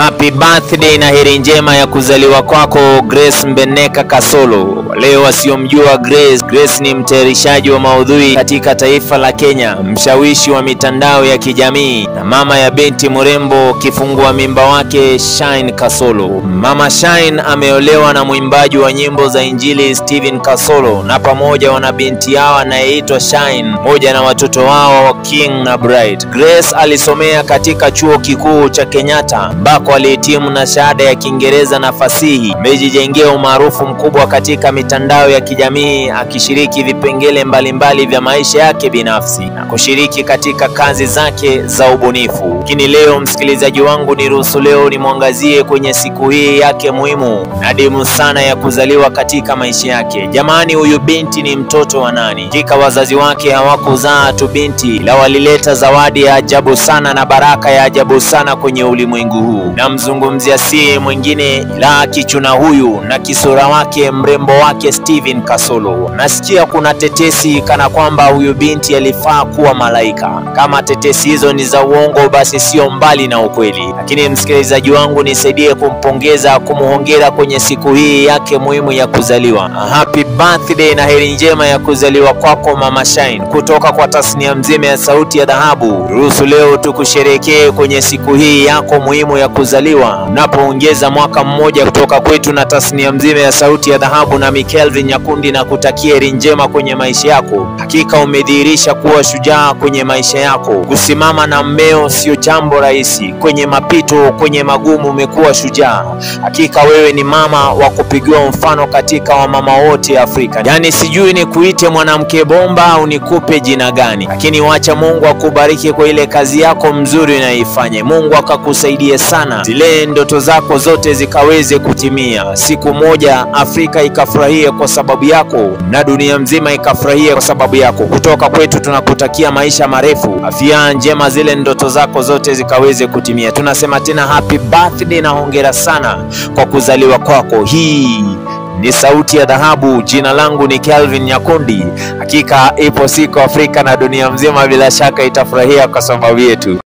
Happy birthday na heri njema ya kuzaliwa kwako Grace Mbeneka Kasolo. Leo wasiomjua Grace ni mtayarishaji wa maudhui katika taifa la Kenya, mshawishi wa mitandao ya kijamii na mama ya binti mrembo kifungua mimba wake Shine Kasolo. Mama Shine ameolewa na mwimbaji wa nyimbo za Injili Steven Kasolo na pamoja wana binti yao anayeitwa Shine, moja na watoto wao King na Bright. Grace alisomea katika chuo kikuu cha Kenyatta ambako alihitimu na shahada ya Kiingereza na fasihi. Amejijengea umaarufu mkubwa katika mitandao ya kijamii akishiriki vipengele mbalimbali vya maisha yake binafsi na kushiriki katika kazi zake za ubunifu. Lakini leo msikilizaji wangu, niruhusu leo nimwangazie kwenye siku hii yake muhimu na adimu sana ya kuzaliwa katika maisha yake. Jamani, huyu binti ni mtoto wa nani? Hakika wazazi wake hawakuzaa tu binti, la walileta zawadi ya ajabu sana na baraka ya ajabu sana kwenye ulimwengu huu. Namzungumzia si mwingine la kichuna huyu na kisura wake mrembo wake Steven Kasolo. Nasikia kuna tetesi kana kwamba huyu binti alifaa kuwa malaika. Kama tetesi hizo ni za uongo, basi sio mbali na ukweli. Lakini msikilizaji wangu, nisaidie kumpongeza, kumuhongera kwenye siku hii yake muhimu ya kuzaliwa. Happy birthday na heri njema ya kuzaliwa kwako Mama Shine, kutoka kwa tasnia mzima ya Sauti ya Dhahabu. Ruhusu leo tukusherekee kwenye siku hii yako muhimu ya kuzaliwa, napoongeza mwaka mmoja kutoka kwetu na tasnia mzima ya Sauti ya Dhahabu na Kelvin Nyakundi, na kutakia heri njema kwenye maisha yako. Hakika umedhihirisha kuwa shujaa kwenye maisha yako. Kusimama na mmeo sio jambo rahisi, kwenye mapito, kwenye magumu umekuwa shujaa. Hakika wewe ni mama wa kupigiwa mfano katika wamama wote Afrika. Yani sijui ni kuite mwanamke bomba au nikupe jina gani, lakini wacha Mungu akubariki kwa ile kazi yako mzuri unaifanya. Mungu akakusaidie sana, zile ndoto zako zote zikaweze kutimia. Siku moja Afrika ikafurahia kwa sababu yako na dunia mzima ikafurahia kwa sababu yako. Kutoka kwetu tunakutakia maisha marefu, afya njema, zile ndoto zako zote zikaweze kutimia. Tunasema tena happy birthday na hongera sana kwa kuzaliwa kwako. Hii ni Sauti ya Dhahabu. Jina langu ni Kelvin Nyakundi. Hakika ipo siku Afrika na dunia mzima bila shaka itafurahia kwa sababu yetu.